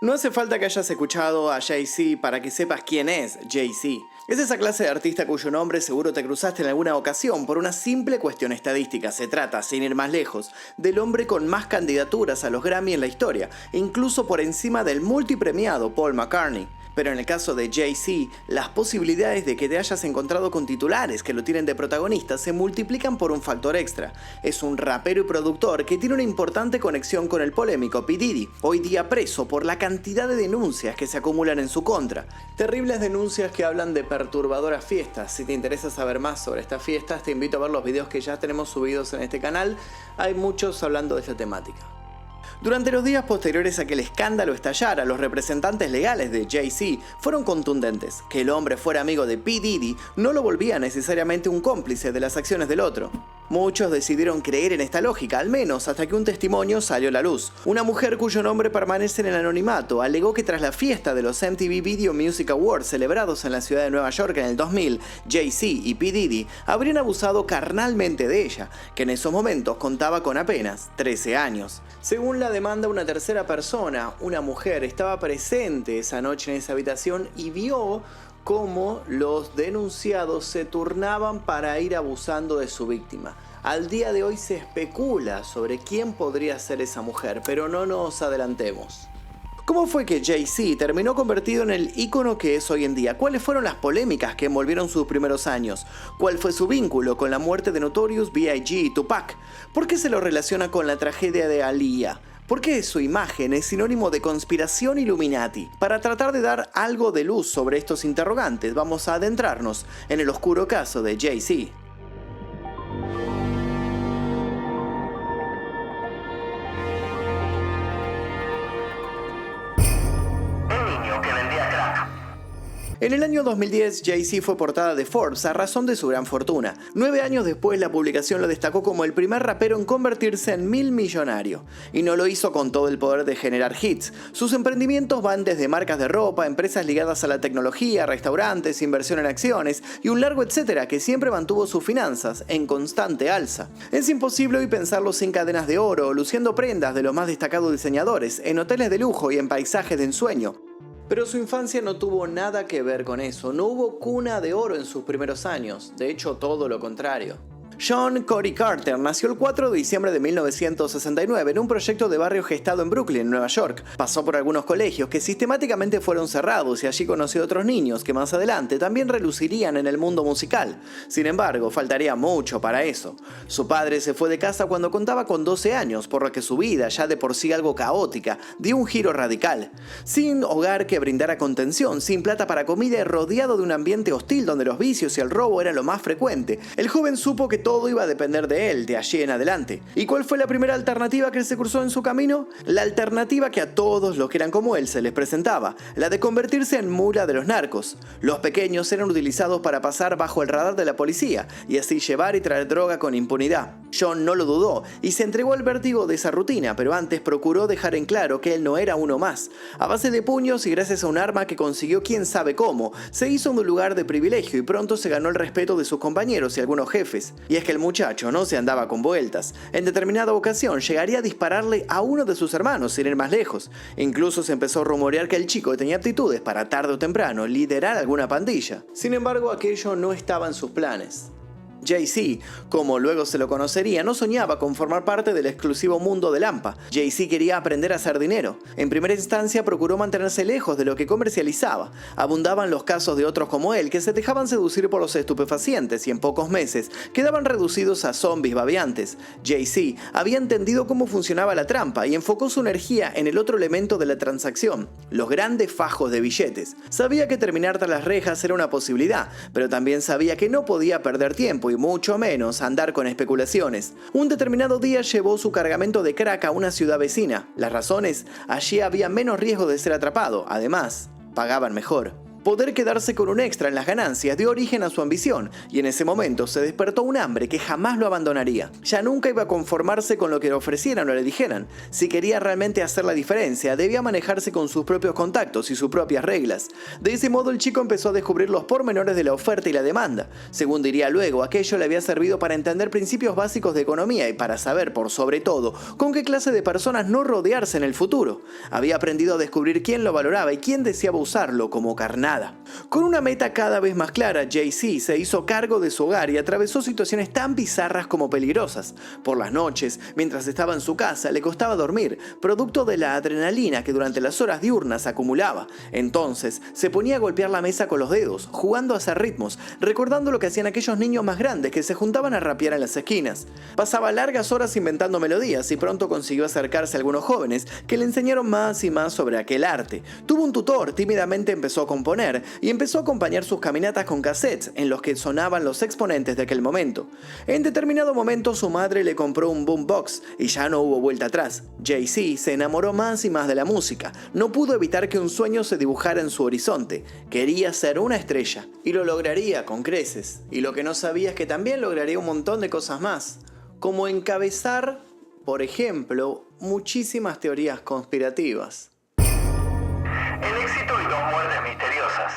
No hace falta que hayas escuchado a Jay-Z para que sepas quién es Jay-Z. Es esa clase de artista cuyo nombre seguro te cruzaste en alguna ocasión por una simple cuestión estadística. Se trata, sin ir más lejos, del hombre con más candidaturas a los Grammy en la historia, incluso por encima del multipremiado Paul McCartney. Pero en el caso de Jay-Z, las posibilidades de que te hayas encontrado con titulares que lo tienen de protagonista se multiplican por un factor extra. Es un rapero y productor que tiene una importante conexión con el polémico P. Diddy, hoy día preso por la cantidad de denuncias que se acumulan en su contra. Terribles denuncias que hablan de perturbadoras fiestas. Si te interesa saber más sobre estas fiestas, te invito a ver los videos que ya tenemos subidos en este canal. Hay muchos hablando de esta temática. Durante los días posteriores a que el escándalo estallara, los representantes legales de Jay-Z fueron contundentes. Que el hombre fuera amigo de P. Diddy no lo volvía necesariamente un cómplice de las acciones del otro. Muchos decidieron creer en esta lógica, al menos hasta que un testimonio salió a la luz. Una mujer cuyo nombre permanece en el anonimato alegó que tras la fiesta de los MTV Video Music Awards celebrados en la ciudad de Nueva York en el 2000, Jay-Z y P. Diddy habrían abusado carnalmente de ella, que en esos momentos contaba con apenas 13 años. Según la demanda, una tercera persona, una mujer, estaba presente esa noche en esa habitación y vio cómo los denunciados se turnaban para ir abusando de su víctima. Al día de hoy se especula sobre quién podría ser esa mujer, pero no nos adelantemos. ¿Cómo fue que Jay-Z terminó convertido en el ícono que es hoy en día? ¿Cuáles fueron las polémicas que envolvieron sus primeros años? ¿Cuál fue su vínculo con la muerte de Notorious B.I.G. y Tupac? ¿Por qué se lo relaciona con la tragedia de Aaliyah? ¿Por qué su imagen es sinónimo de conspiración Illuminati? Para tratar de dar algo de luz sobre estos interrogantes, vamos a adentrarnos en el oscuro caso de Jay-Z. En el año 2010, Jay-Z fue portada de Forbes a razón de su gran fortuna. 9 años después, la publicación lo destacó como el primer rapero en convertirse en millonario. Y no lo hizo con todo el poder de generar hits. Sus emprendimientos van desde marcas de ropa, empresas ligadas a la tecnología, restaurantes, inversión en acciones y un largo etcétera que siempre mantuvo sus finanzas en constante alza. Es imposible hoy pensarlo sin cadenas de oro, luciendo prendas de los más destacados diseñadores, en hoteles de lujo y en paisajes de ensueño. Pero su infancia no tuvo nada que ver con eso, no hubo cuna de oro en sus primeros años, de hecho todo lo contrario. Sean Cody Carter nació el 4 de diciembre de 1969 en un proyecto de barrio gestado en Brooklyn, Nueva York. Pasó por algunos colegios que sistemáticamente fueron cerrados y allí conoció a otros niños que más adelante también relucirían en el mundo musical. Sin embargo, faltaría mucho para eso. Su padre se fue de casa cuando contaba con 12 años, por lo que su vida, ya de por sí algo caótica, dio un giro radical. Sin hogar que brindara contención, sin plata para comida y rodeado de un ambiente hostil donde los vicios y el robo eran lo más frecuente, el joven supo que todo iba a depender de él de allí en adelante. ¿Y cuál fue la primera alternativa que se cruzó en su camino? La alternativa que a todos los que eran como él se les presentaba, la de convertirse en mula de los narcos. Los pequeños eran utilizados para pasar bajo el radar de la policía y así llevar y traer droga con impunidad. John no lo dudó y se entregó al vértigo de esa rutina, pero antes procuró dejar en claro que él no era uno más. A base de puños y gracias a un arma que consiguió quién sabe cómo, se hizo un lugar de privilegio y pronto se ganó el respeto de sus compañeros y algunos jefes. Y es que el muchacho no se andaba con vueltas. En determinada ocasión llegaría a dispararle a uno de sus hermanos sin ir más lejos. Incluso se empezó a rumorear que el chico tenía aptitudes para tarde o temprano liderar alguna pandilla. Sin embargo, aquello no estaba en sus planes. Jay-Z, como luego se lo conocería, no soñaba con formar parte del exclusivo mundo del AMPA. Jay-Z quería aprender a hacer dinero. En primera instancia procuró mantenerse lejos de lo que comercializaba. Abundaban los casos de otros como él que se dejaban seducir por los estupefacientes y en pocos meses quedaban reducidos a zombies babeantes. Jay-Z había entendido cómo funcionaba la trampa y enfocó su energía en el otro elemento de la transacción, los grandes fajos de billetes. Sabía que terminar tras las rejas era una posibilidad, pero también sabía que no podía perder tiempo y mucho menos andar con especulaciones. Un determinado día llevó su cargamento de crack a una ciudad vecina. Las razones, allí había menos riesgo de ser atrapado, además, pagaban mejor. Poder quedarse con un extra en las ganancias dio origen a su ambición, y en ese momento se despertó un hambre que jamás lo abandonaría. Ya nunca iba a conformarse con lo que le ofrecieran o le dijeran. Si quería realmente hacer la diferencia, debía manejarse con sus propios contactos y sus propias reglas. De ese modo el chico empezó a descubrir los pormenores de la oferta y la demanda. Según diría luego, aquello le había servido para entender principios básicos de economía y para saber, por sobre todo, con qué clase de personas no rodearse en el futuro. Había aprendido a descubrir quién lo valoraba y quién deseaba usarlo como carnada. Con una meta cada vez más clara, Jay-Z se hizo cargo de su hogar y atravesó situaciones tan bizarras como peligrosas. Por las noches, mientras estaba en su casa, le costaba dormir, producto de la adrenalina que durante las horas diurnas acumulaba. Entonces, se ponía a golpear la mesa con los dedos, jugando a hacer ritmos, recordando lo que hacían aquellos niños más grandes que se juntaban a rapear en las esquinas. Pasaba largas horas inventando melodías y pronto consiguió acercarse a algunos jóvenes que le enseñaron más y más sobre aquel arte. Tuvo un tutor, tímidamente empezó a componer y empezó a acompañar sus caminatas con cassettes en los que sonaban los exponentes de aquel momento. En determinado momento su madre le compró un boombox y ya no hubo vuelta atrás. Jay-Z se enamoró más y más de la música. No pudo evitar que un sueño se dibujara en su horizonte. Quería ser una estrella y lo lograría con creces. Y lo que no sabía es que también lograría un montón de cosas más, como encabezar, por ejemplo, muchísimas teorías conspirativas. El éxito y dos muertes misteriosas.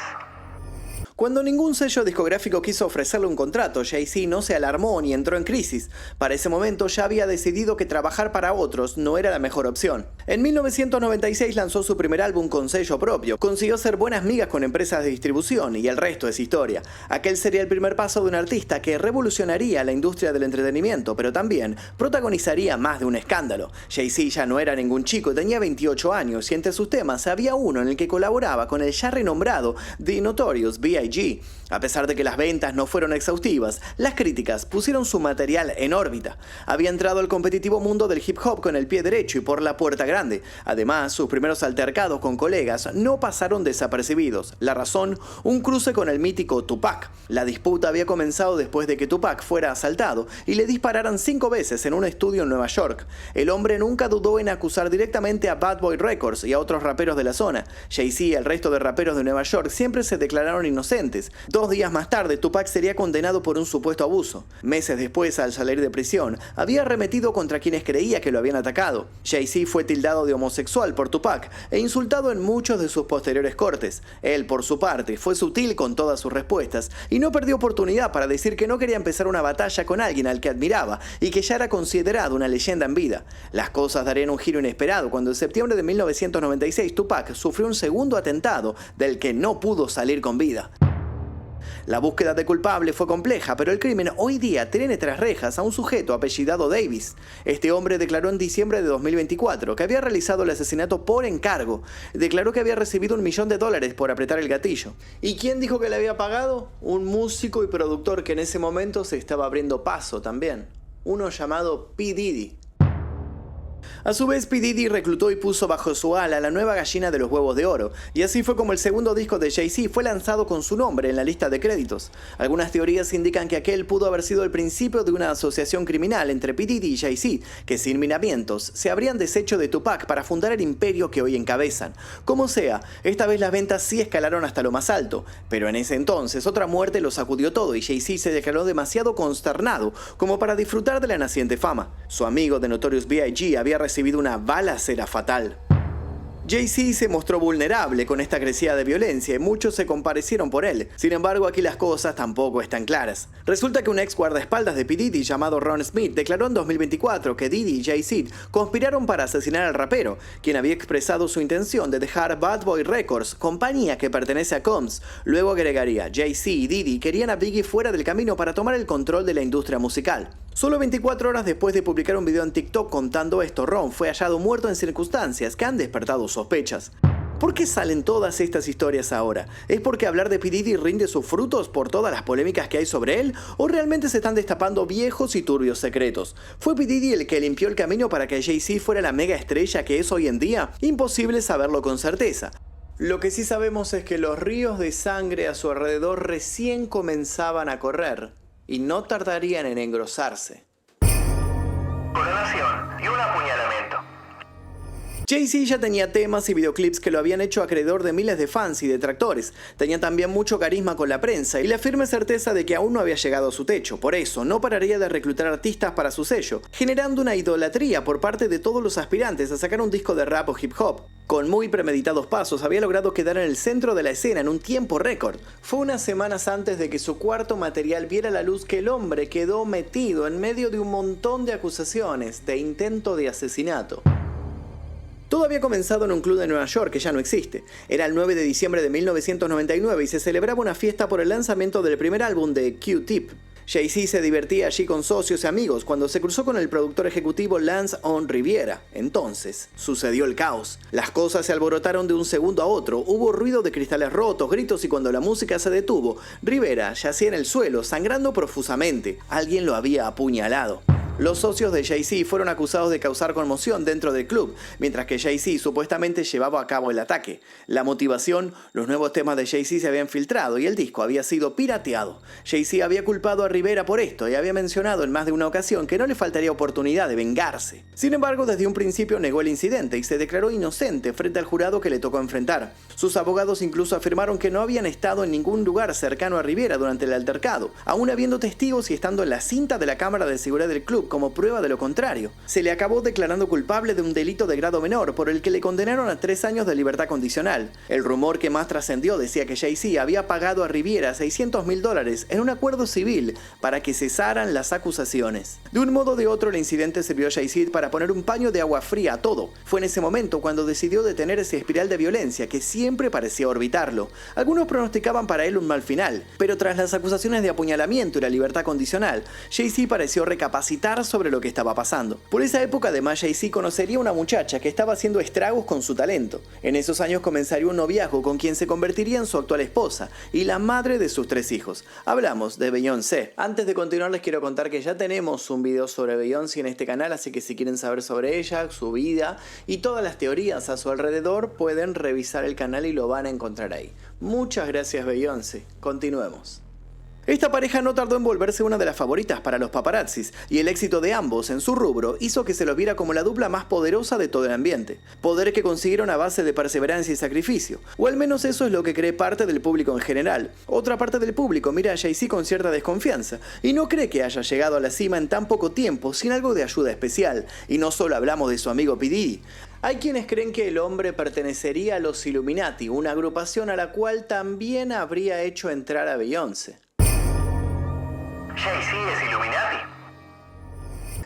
Cuando ningún sello discográfico quiso ofrecerle un contrato, Jay-Z no se alarmó ni entró en crisis. Para ese momento ya había decidido que trabajar para otros no era la mejor opción. En 1996 lanzó su primer álbum con sello propio, consiguió hacer buenas migas con empresas de distribución y el resto es historia. Aquel sería el primer paso de un artista que revolucionaría la industria del entretenimiento, pero también protagonizaría más de un escándalo. Jay-Z ya no era ningún chico, tenía 28 años y entre sus temas había uno en el que colaboraba con el ya renombrado The Notorious B.I.G. A pesar de que las ventas no fueron exhaustivas, las críticas pusieron su material en órbita. Había entrado al competitivo mundo del hip hop con el pie derecho y por la puerta grande. Además, sus primeros altercados con colegas no pasaron desapercibidos. La razón, un cruce con el mítico Tupac. La disputa había comenzado después de que Tupac fuera asaltado y le dispararan 5 veces en un estudio en Nueva York. El hombre nunca dudó en acusar directamente a Bad Boy Records y a otros raperos de la zona. Jay-Z y el resto de raperos de Nueva York siempre se declararon inocentes. 2 días más tarde, Tupac sería condenado por un supuesto abuso. Meses después, al salir de prisión, había arremetido contra quienes creía que lo habían atacado. Jay-Z fue tildado de homosexual por Tupac e insultado en muchos de sus posteriores cortes. Él, por su parte, fue sutil con todas sus respuestas y no perdió oportunidad para decir que no quería empezar una batalla con alguien al que admiraba y que ya era considerado una leyenda en vida. Las cosas darían un giro inesperado cuando en septiembre de 1996 Tupac sufrió un segundo atentado del que no pudo salir con vida. La búsqueda de culpable fue compleja, pero el crimen hoy día tiene tras rejas a un sujeto apellidado Davis. Este hombre declaró en diciembre de 2024 que había realizado el asesinato por encargo. Declaró que había recibido $1 millón por apretar el gatillo. ¿Y quién dijo que le había pagado? Un músico y productor que en ese momento se estaba abriendo paso también. Uno llamado P. Diddy. A su vez, P. Diddy reclutó y puso bajo su ala la nueva gallina de los huevos de oro, y así fue como el segundo disco de Jay-Z fue lanzado con su nombre en la lista de créditos. Algunas teorías indican que aquel pudo haber sido el principio de una asociación criminal entre P. Diddy y Jay-Z, que sin miramientos se habrían deshecho de Tupac para fundar el imperio que hoy encabezan. Como sea, esta vez las ventas sí escalaron hasta lo más alto, pero en ese entonces otra muerte lo sacudió todo y Jay-Z se declaró demasiado consternado como para disfrutar de la naciente fama. Su amigo The Notorious B.I.G. había recibido una balacera fatal. Jay-Z se mostró vulnerable con esta crecida de violencia y muchos se compadecieron por él. Sin embargo, aquí las cosas tampoco están claras. Resulta que un ex guardaespaldas de P. Diddy llamado Ron Smith declaró en 2024 que Diddy y Jay-Z conspiraron para asesinar al rapero, quien había expresado su intención de dejar Bad Boy Records, compañía que pertenece a Combs. Luego agregaría, Jay-Z y Diddy querían a Biggie fuera del camino para tomar el control de la industria musical. Solo 24 horas después de publicar un video en TikTok contando esto, Ron fue hallado muerto en circunstancias que han despertado sospechas. ¿Por qué salen todas estas historias ahora? ¿Es porque hablar de P. Diddy rinde sus frutos por todas las polémicas que hay sobre él? ¿O realmente se están destapando viejos y turbios secretos? ¿Fue P. Diddy el que limpió el camino para que Jay-Z fuera la mega estrella que es hoy en día? Imposible saberlo con certeza. Lo que sí sabemos es que los ríos de sangre a su alrededor recién comenzaban a correr y no tardarían en engrosarse. Coronación y un apuñalamiento. Jay-Z ya tenía temas y videoclips que lo habían hecho acreedor de miles de fans y detractores. Tenía también mucho carisma con la prensa y la firme certeza de que aún no había llegado a su techo. Por eso, no pararía de reclutar artistas para su sello, generando una idolatría por parte de todos los aspirantes a sacar un disco de rap o hip hop. Con muy premeditados pasos, había logrado quedar en el centro de la escena en un tiempo récord. Fue unas semanas antes de que su cuarto material viera la luz que el hombre quedó metido en medio de un montón de acusaciones de intento de asesinato. Todo había comenzado en un club de Nueva York que ya no existe. Era el 9 de diciembre de 1999 y se celebraba una fiesta por el lanzamiento del primer álbum de Q-Tip. Jay-Z se divertía allí con socios y amigos cuando se cruzó con el productor ejecutivo Lance On Riviera. Entonces, sucedió el caos. Las cosas se alborotaron de un segundo a otro, hubo ruido de cristales rotos, gritos y cuando la música se detuvo, Rivera yacía en el suelo, sangrando profusamente. Alguien lo había apuñalado. Los socios de Jay-Z fueron acusados de causar conmoción dentro del club, mientras que Jay-Z supuestamente llevaba a cabo el ataque. La motivación, los nuevos temas de Jay-Z se habían filtrado y el disco había sido pirateado. Jay-Z había culpado a Rivera por esto y había mencionado en más de una ocasión que no le faltaría oportunidad de vengarse. Sin embargo, desde un principio negó el incidente y se declaró inocente frente al jurado que le tocó enfrentar. Sus abogados incluso afirmaron que no habían estado en ningún lugar cercano a Rivera durante el altercado, aún habiendo testigos y estando en la cinta de la cámara de seguridad del club como prueba de lo contrario. Se le acabó declarando culpable de un delito de grado menor por el que le condenaron a 3 años de libertad condicional. El rumor que más trascendió decía que Jay-Z había pagado a Riviera $600,000 en un acuerdo civil para que cesaran las acusaciones. De un modo o de otro, el incidente sirvió a Jay-Z para poner un paño de agua fría a todo. Fue en ese momento cuando decidió detener esa espiral de violencia que siempre parecía orbitarlo. Algunos pronosticaban para él un mal final, pero tras las acusaciones de apuñalamiento y la libertad condicional, Jay-Z pareció recapacitar sobre lo que estaba pasando. Por esa época, además, Jay-Z conocería a una muchacha que estaba haciendo estragos con su talento. En esos años comenzaría un noviazgo con quien se convertiría en su actual esposa y la madre de sus 3 hijos. Hablamos de Beyoncé. Antes de continuar, les quiero contar que ya tenemos un video sobre Beyoncé en este canal, así que si quieren saber sobre ella, su vida y todas las teorías a su alrededor, pueden revisar el canal y lo van a encontrar ahí. Muchas gracias, Beyoncé. Continuemos. Esta pareja no tardó en volverse una de las favoritas para los paparazzis, y el éxito de ambos en su rubro hizo que se los viera como la dupla más poderosa de todo el ambiente. Poder que consiguieron a base de perseverancia y sacrificio, o al menos eso es lo que cree parte del público en general. Otra parte del público mira a Jay-Z con cierta desconfianza, y no cree que haya llegado a la cima en tan poco tiempo sin algo de ayuda especial, y no solo hablamos de su amigo P. Diddy. Hay quienes creen que el hombre pertenecería a los Illuminati, una agrupación a la cual también habría hecho entrar a Beyoncé. Jay-Z es Illuminati.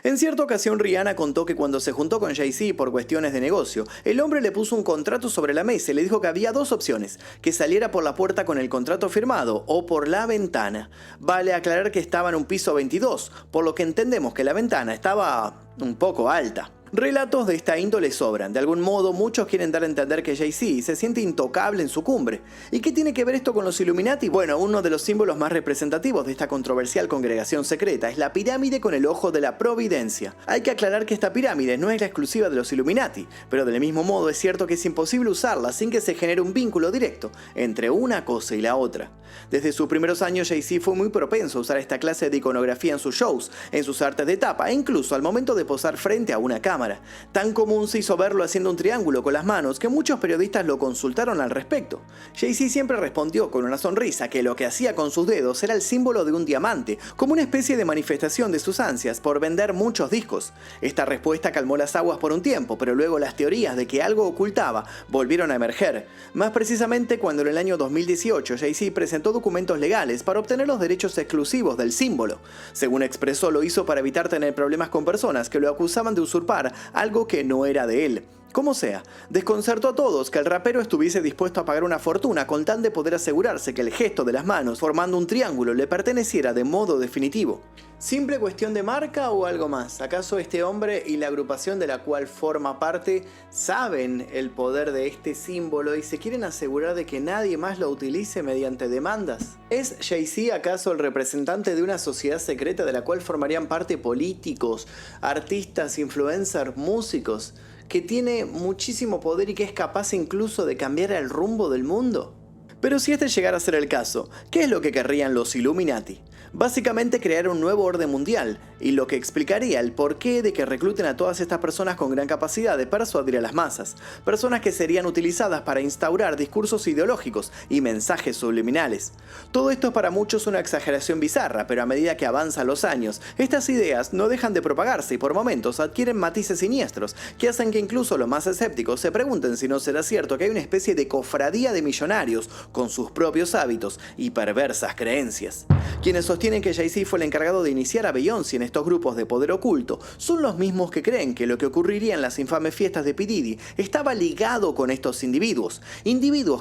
En cierta ocasión, Rihanna contó que cuando se juntó con Jay-Z por cuestiones de negocio, el hombre le puso un contrato sobre la mesa y le dijo que había 2 opciones, que saliera por la puerta con el contrato firmado o por la ventana. Vale aclarar que estaba en un piso 22, por lo que entendemos que la ventana estaba un poco alta. Relatos de esta índole sobran. De algún modo, muchos quieren dar a entender que Jay-Z se siente intocable en su cumbre. ¿Y qué tiene que ver esto con los Illuminati? Bueno, uno de los símbolos más representativos de esta controversial congregación secreta es la pirámide con el ojo de la providencia. Hay que aclarar que esta pirámide no es la exclusiva de los Illuminati, pero del mismo modo es cierto que es imposible usarla sin que se genere un vínculo directo entre una cosa y la otra. Desde sus primeros años, Jay-Z fue muy propenso a usar esta clase de iconografía en sus shows, en sus artes de tapa e incluso al momento de posar frente a una cámara. Tan común se hizo verlo haciendo un triángulo con las manos que muchos periodistas lo consultaron al respecto. Jay-Z siempre respondió con una sonrisa que lo que hacía con sus dedos era el símbolo de un diamante, como una especie de manifestación de sus ansias por vender muchos discos. Esta respuesta calmó las aguas por un tiempo, pero luego las teorías de que algo ocultaba volvieron a emerger. Más precisamente cuando en el año 2018 Jay-Z presentó documentos legales para obtener los derechos exclusivos del símbolo. Según expresó, lo hizo para evitar tener problemas con personas que lo acusaban de usurpar algo que no era de él. Como sea, desconcertó a todos que el rapero estuviese dispuesto a pagar una fortuna con tal de poder asegurarse que el gesto de las manos formando un triángulo le perteneciera de modo definitivo. ¿Simple cuestión de marca o algo más? ¿Acaso este hombre y la agrupación de la cual forma parte saben el poder de este símbolo y se quieren asegurar de que nadie más lo utilice mediante demandas? ¿Es Jay-Z acaso el representante de una sociedad secreta de la cual formarían parte políticos, artistas, influencers, músicos, que tiene muchísimo poder y que es capaz incluso de cambiar el rumbo del mundo? Pero si este llegara a ser el caso, ¿qué es lo que querrían los Illuminati? Básicamente crear un nuevo orden mundial, y lo que explicaría el porqué de que recluten a todas estas personas con gran capacidad de persuadir a las masas, personas que serían utilizadas para instaurar discursos ideológicos y mensajes subliminales. Todo esto es para muchos una exageración bizarra, pero a medida que avanzan los años, estas ideas no dejan de propagarse y por momentos adquieren matices siniestros que hacen que incluso los más escépticos se pregunten si no será cierto que hay una especie de cofradía de millonarios con sus propios hábitos y perversas creencias. Quienes sostienen que Jay-Z fue el encargado de iniciar a Beyoncé en estos grupos de poder oculto son los mismos que creen que lo que ocurriría en las infames fiestas de P. Diddy estaba ligado con estos individuos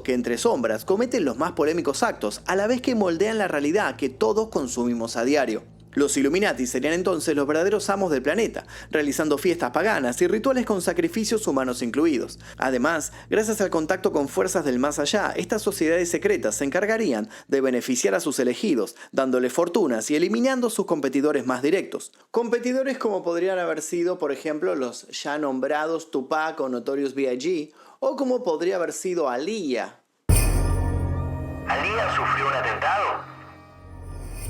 que entre sombras cometen los más polémicos actos a la vez que moldean la realidad que todos consumimos a diario. Los Illuminati serían entonces los verdaderos amos del planeta, realizando fiestas paganas y rituales con sacrificios humanos incluidos. Además, gracias al contacto con fuerzas del más allá, estas sociedades secretas se encargarían de beneficiar a sus elegidos, dándoles fortunas y eliminando a sus competidores más directos. Competidores como podrían haber sido, por ejemplo, los ya nombrados Tupac o Notorious B.I.G., o como podría haber sido Aaliyah. ¿Aaliyah sufrió un atentado?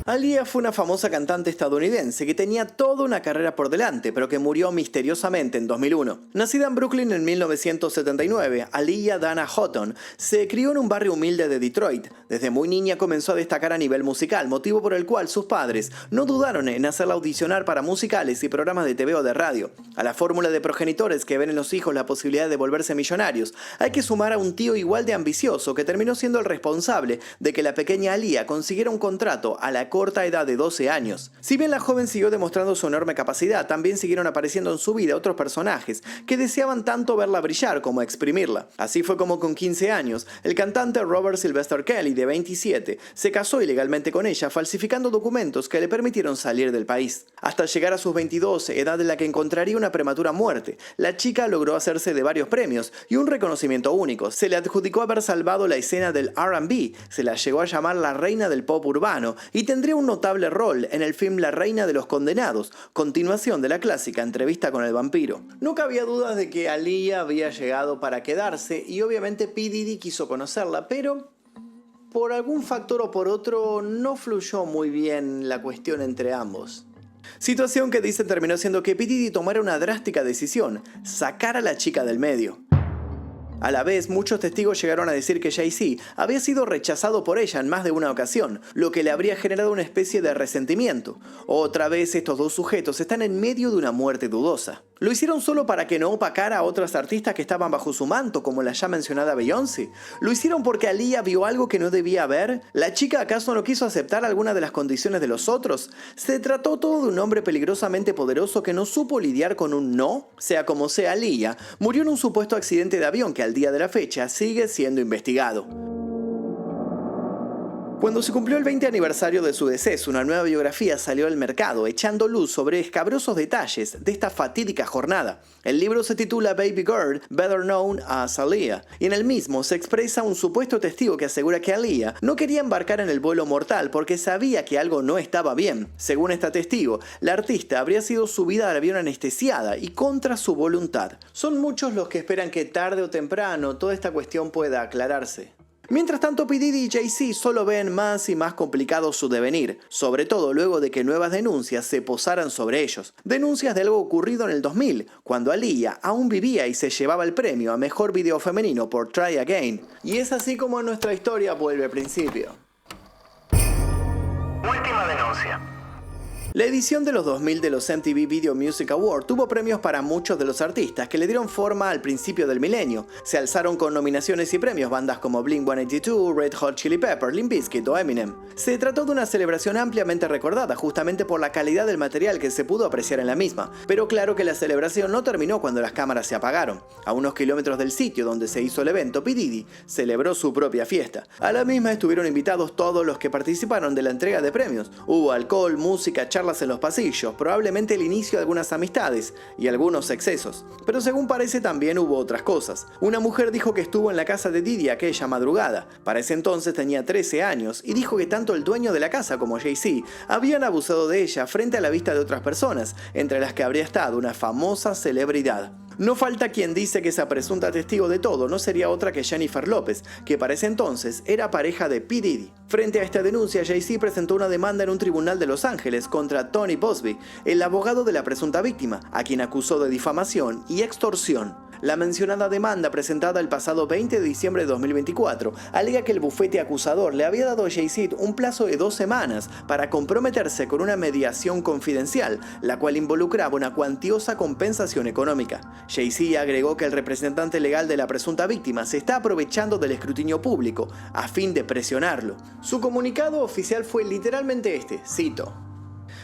Aaliyah fue una famosa cantante estadounidense que tenía toda una carrera por delante, pero que murió misteriosamente en 2001. Nacida en Brooklyn en 1979, Aaliyah Dana Houghton se crió en un barrio humilde de Detroit. Desde muy niña comenzó a destacar a nivel musical, motivo por el cual sus padres no dudaron en hacerla audicionar para musicales y programas de TV o de radio. A la fórmula de progenitores que ven en los hijos la posibilidad de volverse millonarios, hay que sumar a un tío igual de ambicioso que terminó siendo el responsable de que la pequeña Aaliyah consiguiera un contrato a la corta edad de 12 años. Si bien la joven siguió demostrando su enorme capacidad, también siguieron apareciendo en su vida otros personajes que deseaban tanto verla brillar como exprimirla. Así fue como con 15 años, el cantante Robert Sylvester Kelly, de 27, se casó ilegalmente con ella, falsificando documentos que le permitieron salir del país. Hasta llegar a sus 22, edad en la que encontraría una prematura muerte, la chica logró hacerse de varios premios y un reconocimiento único. Se le adjudicó haber salvado la escena del R&B, se la llegó a llamar la reina del pop urbano y tendría un notable rol en el film La Reina de los Condenados, continuación de la clásica Entrevista con el vampiro. No cabía dudas de que Aaliyah había llegado para quedarse y obviamente P. Diddy quiso conocerla, pero por algún factor o por otro no fluyó muy bien la cuestión entre ambos. Situación que dicen terminó siendo que P. Diddy tomara una drástica decisión: sacar a la chica del medio. A la vez, muchos testigos llegaron a decir que Jay-Z había sido rechazado por ella en más de una ocasión, lo que le habría generado una especie de resentimiento. Otra vez, estos dos sujetos están en medio de una muerte dudosa. ¿Lo hicieron solo para que no opacara a otras artistas que estaban bajo su manto, como la ya mencionada Beyoncé? ¿Lo hicieron porque Aaliyah vio algo que no debía ver? ¿La chica acaso no quiso aceptar alguna de las condiciones de los otros? ¿Se trató todo de un hombre peligrosamente poderoso que no supo lidiar con un no? Sea como sea, Aaliyah murió en un supuesto accidente de avión que al día de la fecha sigue siendo investigado. Cuando se cumplió el 20 aniversario de su deceso, una nueva biografía salió al mercado, echando luz sobre escabrosos detalles de esta fatídica jornada. El libro se titula Baby Girl, Better Known as Aaliyah, y en el mismo se expresa un supuesto testigo que asegura que Aaliyah no quería embarcar en el vuelo mortal porque sabía que algo no estaba bien. Según este testigo, la artista habría sido subida al avión anestesiada y contra su voluntad. Son muchos los que esperan que tarde o temprano toda esta cuestión pueda aclararse. Mientras tanto, P. Diddy y Jay-Z solo ven más y más complicado su devenir, sobre todo luego de que nuevas denuncias se posaran sobre ellos. Denuncias de algo ocurrido en el 2000, cuando Aaliyah aún vivía y se llevaba el premio a Mejor Video Femenino por Try Again. Y es así como nuestra historia vuelve al principio. Última denuncia. La edición de los 2000 de los MTV Video Music Awards tuvo premios para muchos de los artistas que le dieron forma al principio del milenio. Se alzaron con nominaciones y premios bandas como Blink-182, Red Hot Chili Peppers, Limp Bizkit o Eminem. Se trató de una celebración ampliamente recordada justamente por la calidad del material que se pudo apreciar en la misma. Pero claro que la celebración no terminó cuando las cámaras se apagaron. A unos kilómetros del sitio donde se hizo el evento, P. Diddy celebró su propia fiesta. A la misma estuvieron invitados todos los que participaron de la entrega de premios. Hubo alcohol, música, charlas en los pasillos, probablemente el inicio de algunas amistades y algunos excesos. Pero según parece también hubo otras cosas. Una mujer dijo que estuvo en la casa de Diddy aquella madrugada. Para ese entonces tenía 13 años y dijo que tanto el dueño de la casa como Jay-Z habían abusado de ella frente a la vista de otras personas, entre las que habría estado una famosa celebridad. No falta quien dice que esa presunta testigo de todo no sería otra que Jennifer López, que para ese entonces era pareja de P. Diddy. Frente a esta denuncia, Jay-Z presentó una demanda en un tribunal de Los Ángeles contra Tony Buzbee, el abogado de la presunta víctima, a quien acusó de difamación y extorsión. La mencionada demanda, presentada el pasado 20 de diciembre de 2024, alega que el bufete acusador le había dado a Jay-Z un plazo de 2 semanas para comprometerse con una mediación confidencial, la cual involucraba una cuantiosa compensación económica. Jay-Z agregó que el representante legal de la presunta víctima se está aprovechando del escrutinio público a fin de presionarlo. Su comunicado oficial fue literalmente este, cito: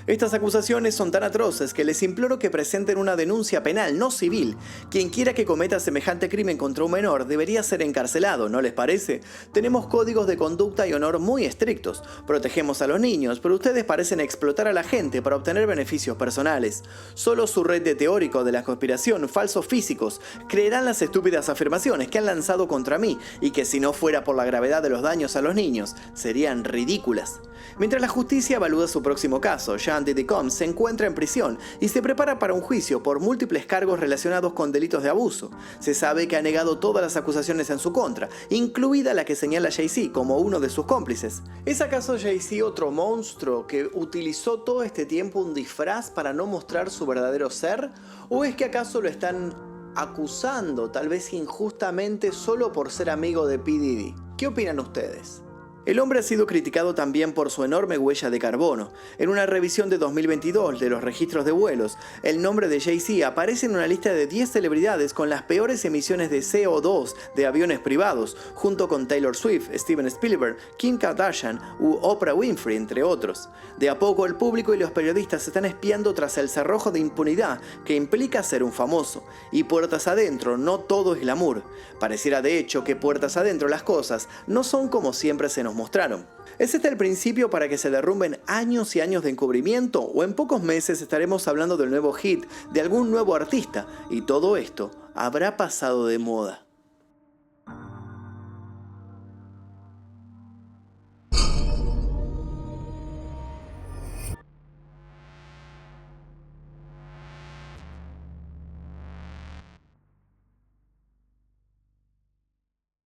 "Estas acusaciones son tan atroces que les imploro que presenten una denuncia penal, no civil. Quien quiera que cometa semejante crimen contra un menor debería ser encarcelado, ¿no les parece? Tenemos códigos de conducta y honor muy estrictos. Protegemos a los niños, pero ustedes parecen explotar a la gente para obtener beneficios personales. Solo su red de teóricos de la conspiración, falsos físicos, creerán las estúpidas afirmaciones que han lanzado contra mí y que si no fuera por la gravedad de los daños a los niños, serían ridículas". Mientras la justicia evalúa su próximo caso, Sean Diddy Combs se encuentra en prisión y se prepara para un juicio por múltiples cargos relacionados con delitos de abuso. Se sabe que ha negado todas las acusaciones en su contra, incluida la que señala Jay-Z como uno de sus cómplices. ¿Es acaso Jay-Z otro monstruo que utilizó todo este tiempo un disfraz para no mostrar su verdadero ser? ¿O es que acaso lo están acusando, tal vez injustamente, solo por ser amigo de P. Diddy? ¿Qué opinan ustedes? El hombre ha sido criticado también por su enorme huella de carbono. En una revisión de 2022 de los registros de vuelos, el nombre de Jay-Z aparece en una lista de 10 celebridades con las peores emisiones de CO2 de aviones privados, junto con Taylor Swift, Steven Spielberg, Kim Kardashian u Oprah Winfrey, entre otros. De a poco el público y los periodistas se están espiando tras el cerrojo de impunidad que implica ser un famoso. Y puertas adentro, no todo es glamour. Pareciera de hecho que puertas adentro las cosas no son como siempre se nos mostraron. ¿Es este el principio para que se derrumben años y años de encubrimiento? ¿O en pocos meses estaremos hablando del nuevo hit de algún nuevo artista y todo esto habrá pasado de moda?